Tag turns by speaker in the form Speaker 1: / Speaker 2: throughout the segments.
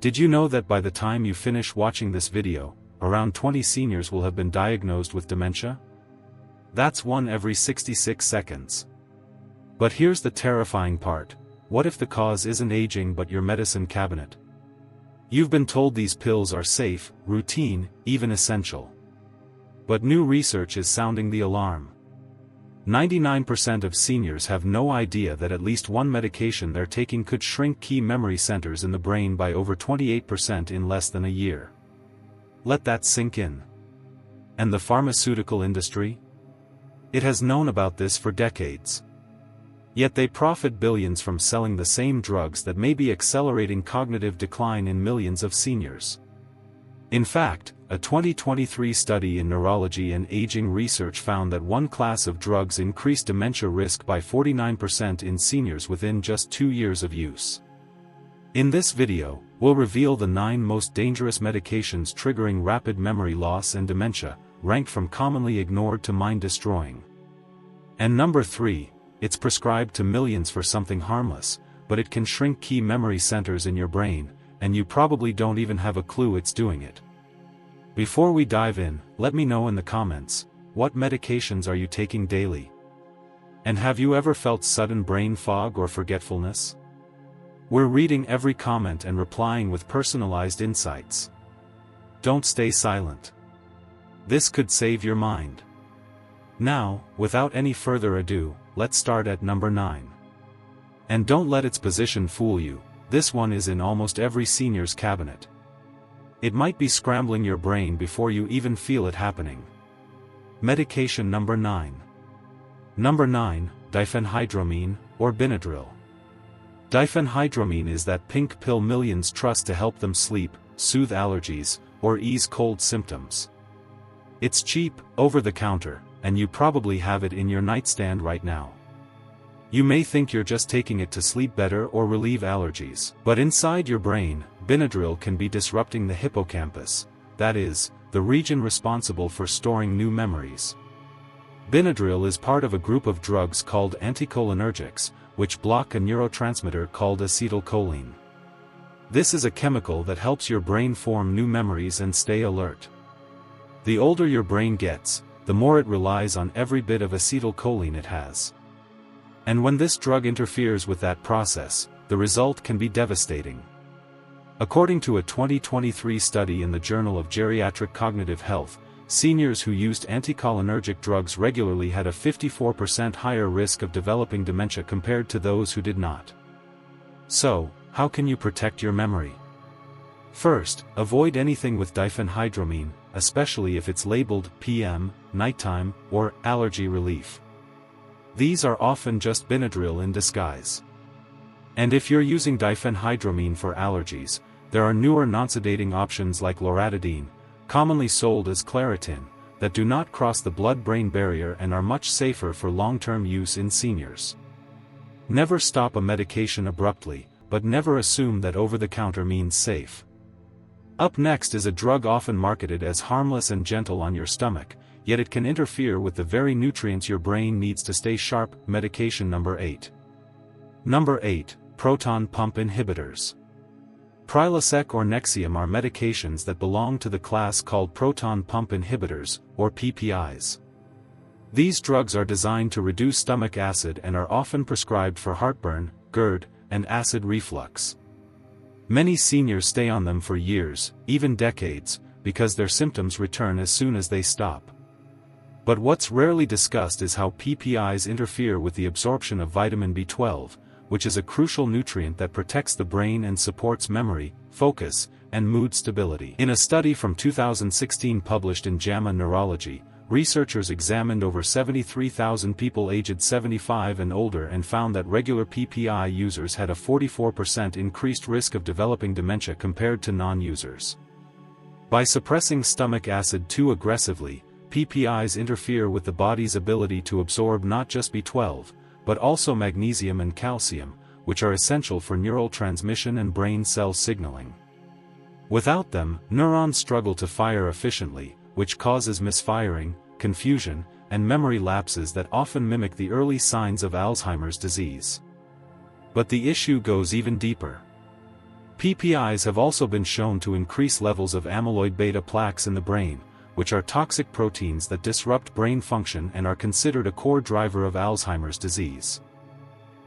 Speaker 1: Did you know that by the time you finish watching this video, around 20 seniors will have been diagnosed with dementia? That's one every 66 seconds. But here's the terrifying part. What if the cause isn't aging but your medicine cabinet? You've been told these pills are safe, routine, even essential. But new research is sounding the alarm. 99% of seniors have no idea that at least one medication they're taking could shrink key memory centers in the brain by over 28% in less than a year. Let that sink in. And the pharmaceutical industry? It has known about this for decades. Yet they profit billions from selling the same drugs that may be accelerating cognitive decline in millions of seniors. In fact, a 2023 study in neurology and aging research found that one class of drugs increased dementia risk by 49% in seniors within just 2 years of use. In this video, we'll reveal the 9 most dangerous medications triggering rapid memory loss and dementia, ranked from commonly ignored to mind-destroying. And number 3, it's prescribed to millions for something harmless, but it can shrink key memory centers in your brain, and you probably don't even have a clue it's doing it. Before we dive in, let me know in the comments, what medications are you taking daily? And have you ever felt sudden brain fog or forgetfulness? We're reading every comment and replying with personalized insights. Don't stay silent. This could save your mind. Now, without any further ado, let's start at number 9. And don't let its position fool you, this one is in almost every senior's cabinet. It might be scrambling your brain before you even feel it happening. Medication number 9. Number 9, diphenhydramine, or Benadryl. Diphenhydramine is that pink pill millions trust to help them sleep, soothe allergies, or ease cold symptoms. It's cheap, over-the-counter, and you probably have it in your nightstand right now. You may think you're just taking it to sleep better or relieve allergies, but inside your brain, Benadryl can be disrupting the hippocampus, that is, the region responsible for storing new memories. Benadryl is part of a group of drugs called anticholinergics, which block a neurotransmitter called acetylcholine. This is a chemical that helps your brain form new memories and stay alert. The older your brain gets, the more it relies on every bit of acetylcholine it has. And when this drug interferes with that process, the result can be devastating. According to a 2023 study in the Journal of Geriatric Cognitive Health, seniors who used anticholinergic drugs regularly had a 54% higher risk of developing dementia compared to those who did not. So, how can you protect your memory? First, avoid anything with diphenhydramine, especially if it's labeled PM, nighttime, or allergy relief. These are often just Benadryl in disguise. And if you're using diphenhydramine for allergies, there are newer non-sedating options like loratadine, commonly sold as Claritin, that do not cross the blood-brain barrier and are much safer for long-term use in seniors. Never stop a medication abruptly, but never assume that over-the-counter means safe. Up next is a drug often marketed as harmless and gentle on your stomach, yet it can interfere with the very nutrients your brain needs to stay sharp. Medication number 8. Number 8, proton pump inhibitors. Prilosec or Nexium are medications that belong to the class called proton pump inhibitors, or PPIs. These drugs are designed to reduce stomach acid and are often prescribed for heartburn, GERD, and acid reflux. Many seniors stay on them for years, even decades, because their symptoms return as soon as they stop. But what's rarely discussed is how PPIs interfere with the absorption of vitamin B12, which is a crucial nutrient that protects the brain and supports memory, focus, and mood stability. In a study from 2016 published in JAMA Neurology, researchers examined over 73,000 people aged 75 and older and found that regular PPI users had a 44% increased risk of developing dementia compared to non-users. By suppressing stomach acid too aggressively, PPIs interfere with the body's ability to absorb not just B12, but also magnesium and calcium, which are essential for neural transmission and brain cell signaling. Without them, neurons struggle to fire efficiently, which causes misfiring, confusion, and memory lapses that often mimic the early signs of Alzheimer's disease. But the issue goes even deeper. PPIs have also been shown to increase levels of amyloid beta plaques in the brain, which are toxic proteins that disrupt brain function and are considered a core driver of Alzheimer's disease.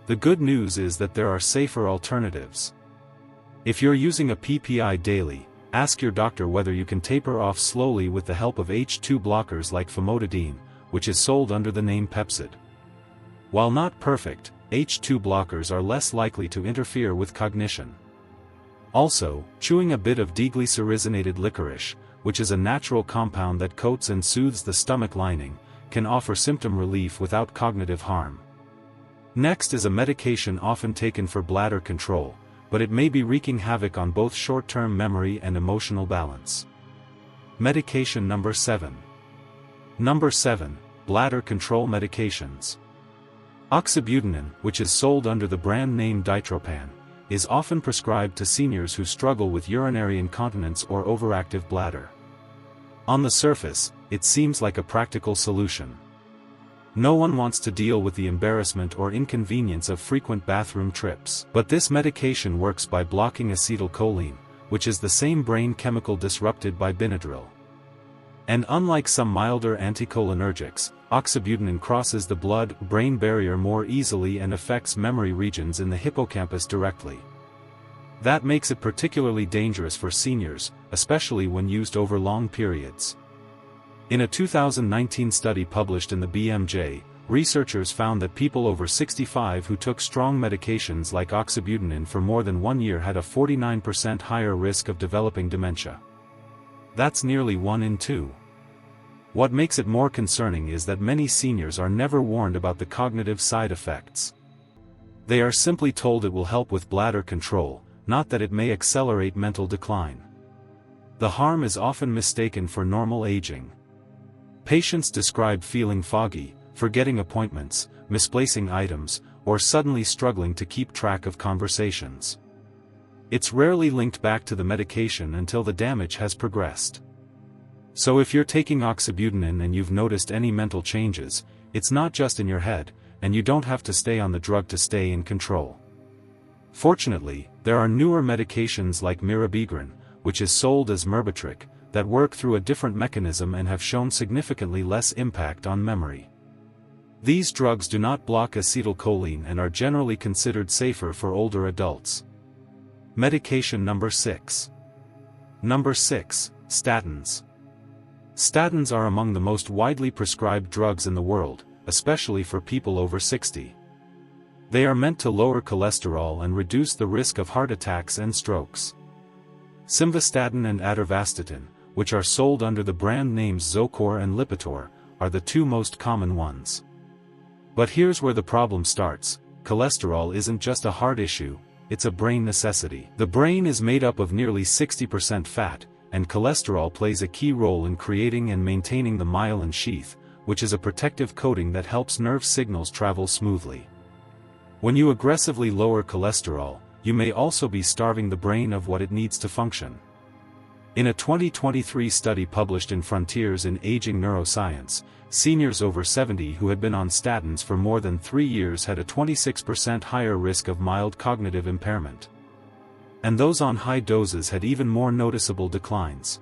Speaker 1: The good news is that there are safer alternatives. If you're using a PPI daily, ask your doctor whether you can taper off slowly with the help of H2 blockers like famotidine, which is sold under the name Pepcid. While not perfect, H2 blockers are less likely to interfere with cognition. Also, chewing a bit of deglycerinated licorice, which is a natural compound that coats and soothes the stomach lining, can offer symptom relief without cognitive harm. Next is a medication often taken for bladder control, but it may be wreaking havoc on both short-term memory and emotional balance. Medication number 7. Number 7, bladder control medications. Oxybutynin, which is sold under the brand name Ditropan, is often prescribed to seniors who struggle with urinary incontinence or overactive bladder. On the surface, it seems like a practical solution. No one wants to deal with the embarrassment or inconvenience of frequent bathroom trips. But this medication works by blocking acetylcholine, which is the same brain chemical disrupted by Benadryl. And unlike some milder anticholinergics, oxybutynin crosses the blood-brain barrier more easily and affects memory regions in the hippocampus directly. That makes it particularly dangerous for seniors, especially when used over long periods. In a 2019 study published in the BMJ, researchers found that people over 65 who took strong medications like oxybutynin for more than 1 year had a 49% higher risk of developing dementia. That's nearly 1 in 2. What makes it more concerning is that many seniors are never warned about the cognitive side effects. They are simply told it will help with bladder control, not that it may accelerate mental decline. The harm is often mistaken for normal aging. Patients describe feeling foggy, forgetting appointments, misplacing items, or suddenly struggling to keep track of conversations. It's rarely linked back to the medication until the damage has progressed. So if you're taking oxybutynin and you've noticed any mental changes, it's not just in your head, and you don't have to stay on the drug to stay in control. Fortunately, there are newer medications like mirabegron, which is sold as Myrbetriq, that work through a different mechanism and have shown significantly less impact on memory. These drugs do not block acetylcholine and are generally considered safer for older adults. Medication number 6. Number 6, statins. Statins are among the most widely prescribed drugs in the world, especially for people over 60. They are meant to lower cholesterol and reduce the risk of heart attacks and strokes. Simvastatin and atorvastatin, which are sold under the brand names Zocor and Lipitor, are the two most common ones. But here's where the problem starts: cholesterol isn't just a heart issue, it's a brain necessity. The brain is made up of nearly 60% fat, and cholesterol plays a key role in creating and maintaining the myelin sheath, which is a protective coating that helps nerve signals travel smoothly. When you aggressively lower cholesterol, you may also be starving the brain of what it needs to function. In a 2023 study published in Frontiers in Aging Neuroscience, seniors over 70 who had been on statins for more than 3 years had a 26% higher risk of mild cognitive impairment. And those on high doses had even more noticeable declines.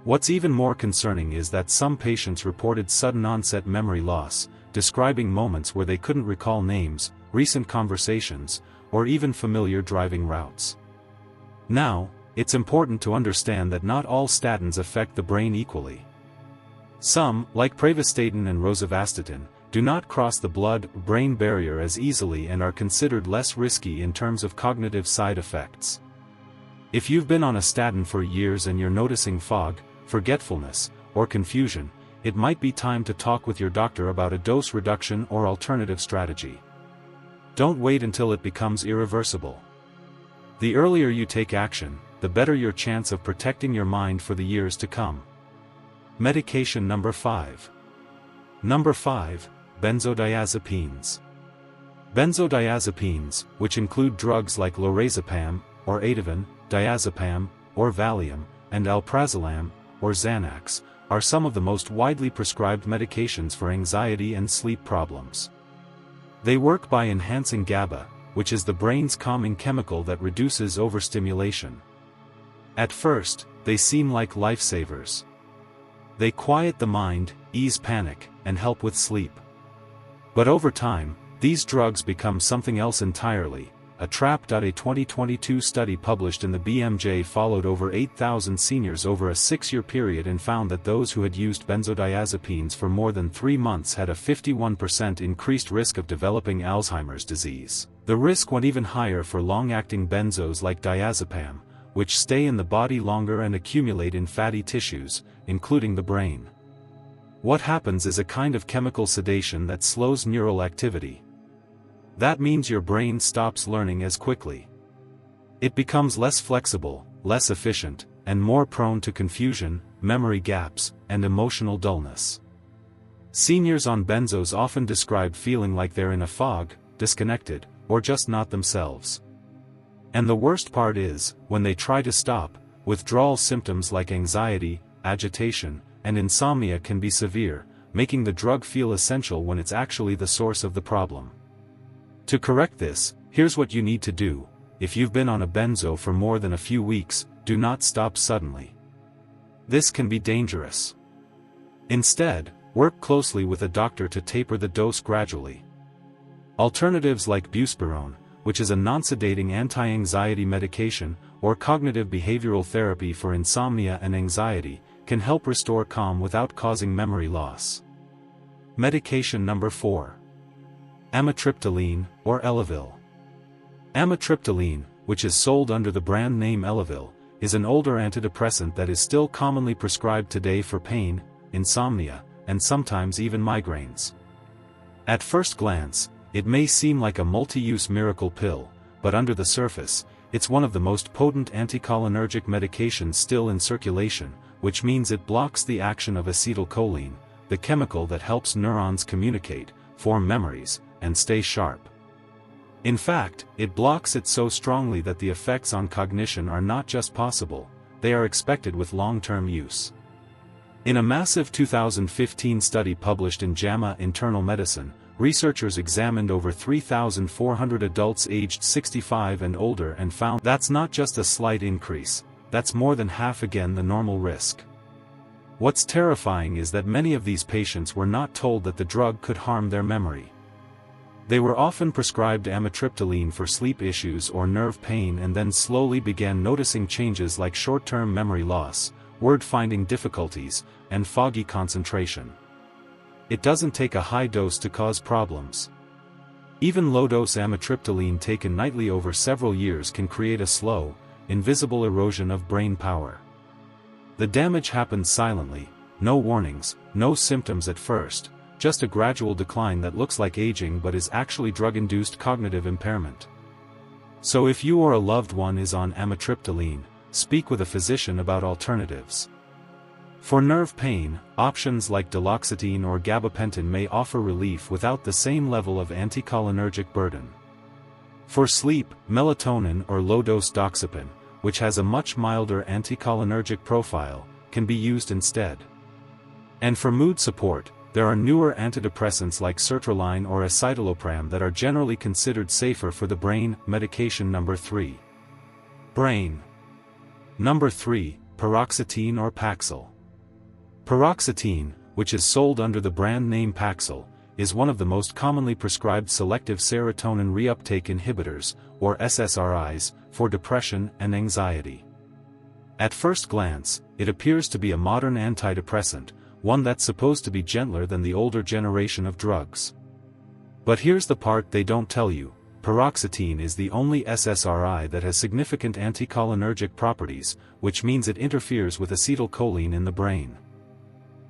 Speaker 1: What's even more concerning is that some patients reported sudden onset memory loss, describing moments where they couldn't recall names, recent conversations, or even familiar driving routes. Now, it's important to understand that not all statins affect the brain equally. Some, like pravastatin and rosuvastatin, do not cross the blood-brain barrier as easily and are considered less risky in terms of cognitive side effects. If you've been on a statin for years and you're noticing fog, forgetfulness, or confusion, it might be time to talk with your doctor about a dose reduction or alternative strategy. Don't wait until it becomes irreversible. The earlier you take action, the better your chance of protecting your mind for the years to come. Medication number 5. Number 5, benzodiazepines. Benzodiazepines, which include drugs like lorazepam, or Ativan, diazepam, or Valium, and alprazolam, or Xanax, are some of the most widely prescribed medications for anxiety and sleep problems. They work by enhancing GABA, which is the brain's calming chemical that reduces overstimulation. At first, they seem like lifesavers. They quiet the mind, ease panic, and help with sleep. But over time, these drugs become something else entirely, a trap. A 2022 study published in the BMJ followed over 8,000 seniors over a 6-year period and found that those who had used benzodiazepines for more than 3 months had a 51% increased risk of developing Alzheimer's disease. The risk went even higher for long-acting benzos like diazepam, which stay in the body longer and accumulate in fatty tissues, including the brain. What happens is a kind of chemical sedation that slows neural activity. That means your brain stops learning as quickly. It becomes less flexible, less efficient, and more prone to confusion, memory gaps, and emotional dullness. Seniors on benzos often describe feeling like they're in a fog, disconnected, or just not themselves. And the worst part is, when they try to stop, withdrawal symptoms like anxiety, agitation, and insomnia can be severe, making the drug feel essential when it's actually the source of the problem. To correct this, here's what you need to do. If you've been on a benzo for more than a few weeks, do not stop suddenly. This can be dangerous. Instead, work closely with a doctor to taper the dose gradually. Alternatives like buspirone, which is a non-sedating anti-anxiety medication, or cognitive behavioral therapy for insomnia and anxiety, can help restore calm without causing memory loss. Medication number 4. Amitriptyline, or Elavil. Amitriptyline, which is sold under the brand name Elavil, is an older antidepressant that is still commonly prescribed today for pain, insomnia, and sometimes even migraines. At first glance, it may seem like a multi-use miracle pill, but under the surface, it's one of the most potent anticholinergic medications still in circulation, which means it blocks the action of acetylcholine, the chemical that helps neurons communicate, form memories, and stay sharp. In fact, it blocks it so strongly that the effects on cognition are not just possible, they are expected with long-term use. In a massive 2015 study published in JAMA Internal Medicine, researchers examined over 3,400 adults aged 65 and older and found that's not just a slight increase, that's more than half again the normal risk. What's terrifying is that many of these patients were not told that the drug could harm their memory. They were often prescribed amitriptyline for sleep issues or nerve pain and then slowly began noticing changes like short-term memory loss, word-finding difficulties, and foggy concentration. It doesn't take a high dose to cause problems. Even low-dose amitriptyline taken nightly over several years can create a slow, invisible erosion of brain power. The damage happens silently, no warnings, no symptoms at first, just a gradual decline that looks like aging but is actually drug-induced cognitive impairment. So if you or a loved one is on amitriptyline, speak with a physician about alternatives. For nerve pain, options like duloxetine or gabapentin may offer relief without the same level of anticholinergic burden. For sleep, melatonin or low-dose doxepin, which has a much milder anticholinergic profile, can be used instead. And for mood support, there are newer antidepressants like sertraline or escitalopram that are generally considered safer for the brain. Medication number 3. Brain. Number 3, paroxetine or Paxil. Paroxetine, which is sold under the brand name Paxil, is one of the most commonly prescribed selective serotonin reuptake inhibitors, or SSRIs, for depression and anxiety. At first glance, it appears to be a modern antidepressant, one that's supposed to be gentler than the older generation of drugs. But here's the part they don't tell you: paroxetine is the only SSRI that has significant anticholinergic properties, which means it interferes with acetylcholine in the brain.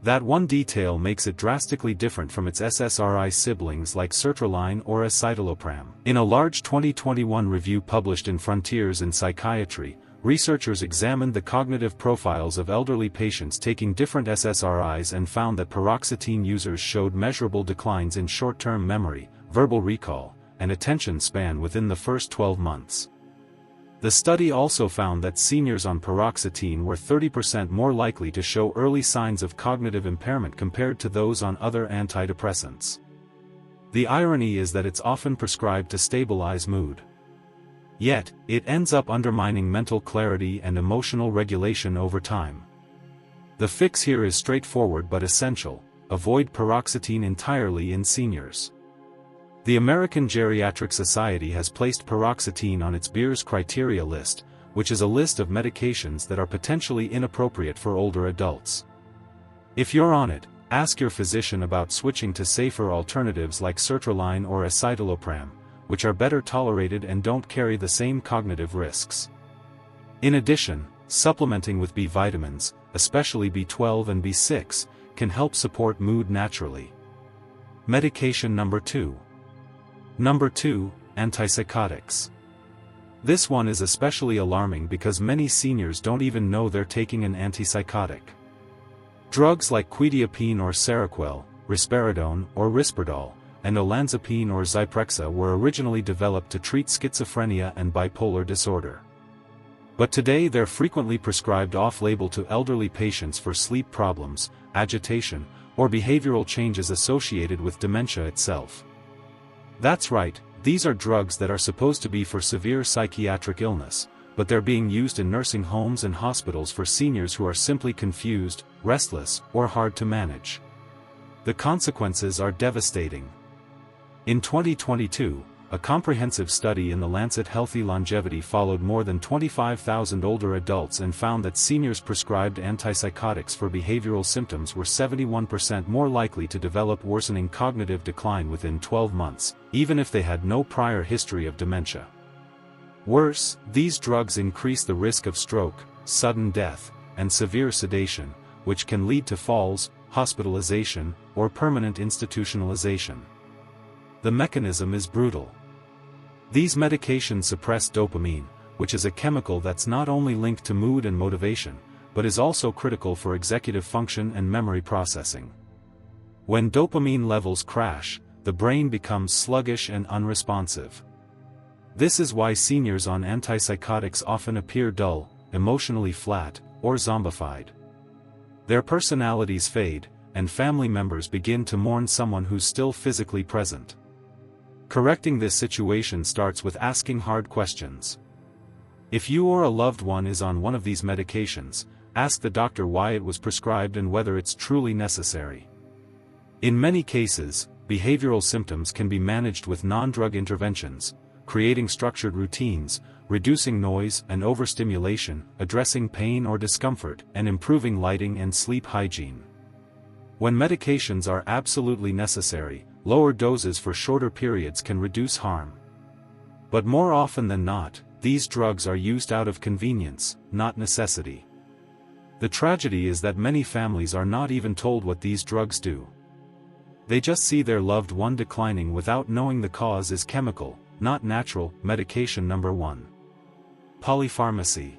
Speaker 1: That one detail makes it drastically different from its SSRI siblings like sertraline or escitalopram. In a large 2021 review published in Frontiers in Psychiatry, researchers examined the cognitive profiles of elderly patients taking different SSRIs and found that paroxetine users showed measurable declines in short-term memory, verbal recall, and attention span within the first 12 months. The study also found that seniors on paroxetine were 30% more likely to show early signs of cognitive impairment compared to those on other antidepressants. The irony is that it's often prescribed to stabilize mood. Yet, it ends up undermining mental clarity and emotional regulation over time. The fix here is straightforward but essential: avoid paroxetine entirely in seniors. The American Geriatric Society has placed paroxetine on its Beers criteria list, which is a list of medications that are potentially inappropriate for older adults. If you're on it, ask your physician about switching to safer alternatives like sertraline or escitalopram, which are better tolerated and don't carry the same cognitive risks. In addition, supplementing with B vitamins, especially B12 and B6, can help support mood naturally. Medication number 2. Number 2, antipsychotics. This one is especially alarming because many seniors don't even know they're taking an antipsychotic. Drugs like quetiapine or Seroquel, risperidone or Risperdal, and olanzapine or Zyprexa were originally developed to treat schizophrenia and bipolar disorder. But today they're frequently prescribed off-label to elderly patients for sleep problems, agitation, or behavioral changes associated with dementia itself. That's right, these are drugs that are supposed to be for severe psychiatric illness, but they're being used in nursing homes and hospitals for seniors who are simply confused, restless, or hard to manage. The consequences are devastating. In 2022, a comprehensive study in the Lancet Healthy Longevity followed more than 25,000 older adults and found that seniors prescribed antipsychotics for behavioral symptoms were 71% more likely to develop worsening cognitive decline within 12 months, even if they had no prior history of dementia. Worse, these drugs increase the risk of stroke, sudden death, and severe sedation, which can lead to falls, hospitalization, or permanent institutionalization. The mechanism is brutal. These medications suppress dopamine, which is a chemical that's not only linked to mood and motivation, but is also critical for executive function and memory processing. When dopamine levels crash, the brain becomes sluggish and unresponsive. This is why seniors on antipsychotics often appear dull, emotionally flat, or zombified. Their personalities fade, and family members begin to mourn someone who's still physically present. Correcting this situation starts with asking hard questions. If you or a loved one is on one of these medications, ask the doctor why it was prescribed and whether it's truly necessary. In many cases, behavioral symptoms can be managed with non-drug interventions, creating structured routines, reducing noise and overstimulation, addressing pain or discomfort, and improving lighting and sleep hygiene. When medications are absolutely necessary, lower doses for shorter periods can reduce harm. But more often than not, these drugs are used out of convenience, not necessity. The tragedy is that many families are not even told what these drugs do. They just see their loved one declining without knowing the cause is chemical, not natural. Medication number 1. Polypharmacy.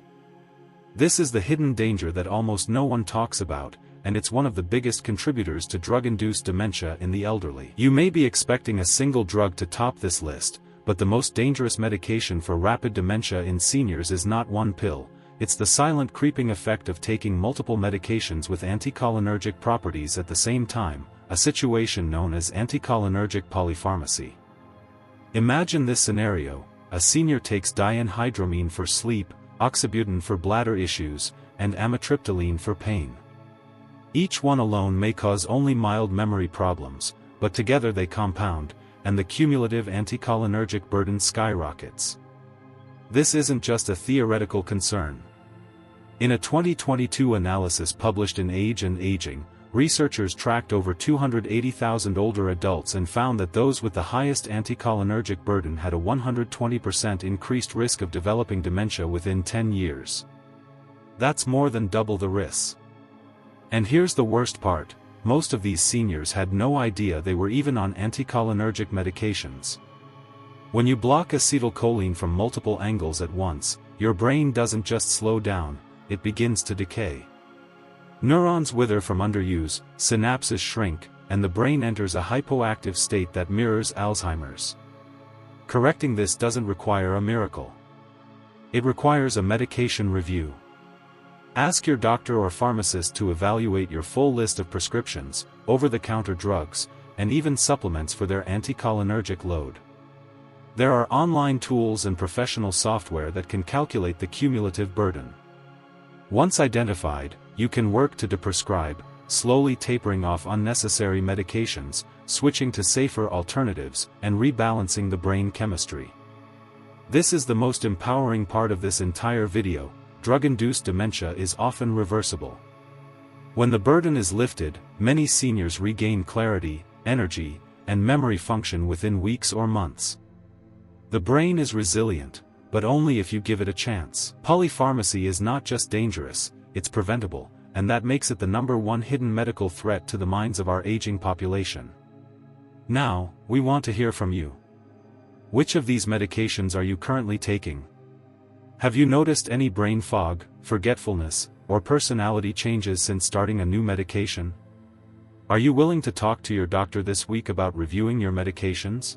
Speaker 1: This is the hidden danger that almost no one talks about, and it's one of the biggest contributors to drug-induced dementia in the elderly. You may be expecting a single drug to top this list, but the most dangerous medication for rapid dementia in seniors is not one pill, it's the silent creeping effect of taking multiple medications with anticholinergic properties at the same time, a situation known as anticholinergic polypharmacy. Imagine this scenario: a senior takes dianhydramine for sleep, oxybutynin for bladder issues, and amitriptyline for pain. Each one alone may cause only mild memory problems, but together they compound, and the cumulative anticholinergic burden skyrockets. This isn't just a theoretical concern. In a 2022 analysis published in Age and Aging, researchers tracked over 280,000 older adults and found that those with the highest anticholinergic burden had a 120% increased risk of developing dementia within 10 years. That's more than double the risks. And here's the worst part: most of these seniors had no idea they were even on anticholinergic medications. When you block acetylcholine from multiple angles at once, your brain doesn't just slow down, it begins to decay. Neurons wither from underuse, synapses shrink, and the brain enters a hypoactive state that mirrors Alzheimer's. Correcting this doesn't require a miracle. It requires a medication review. Ask your doctor or pharmacist to evaluate your full list of prescriptions, over-the-counter drugs, and even supplements for their anticholinergic load. There are online tools and professional software that can calculate the cumulative burden. Once identified, you can work to deprescribe, slowly tapering off unnecessary medications, switching to safer alternatives, and rebalancing the brain chemistry. This is the most empowering part of this entire video. Drug-induced dementia is often reversible. When the burden is lifted, many seniors regain clarity, energy, and memory function within weeks or months. The brain is resilient, but only if you give it a chance. Polypharmacy is not just dangerous, it's preventable, and that makes it the #1 hidden medical threat to the minds of our aging population. Now, we want to hear from you. Which of these medications are you currently taking? Have you noticed any brain fog, forgetfulness, or personality changes since starting a new medication? Are you willing to talk to your doctor this week about reviewing your medications?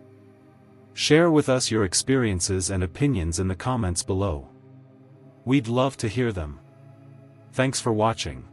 Speaker 1: Share with us your experiences and opinions in the comments below. We'd love to hear them. Thanks for watching.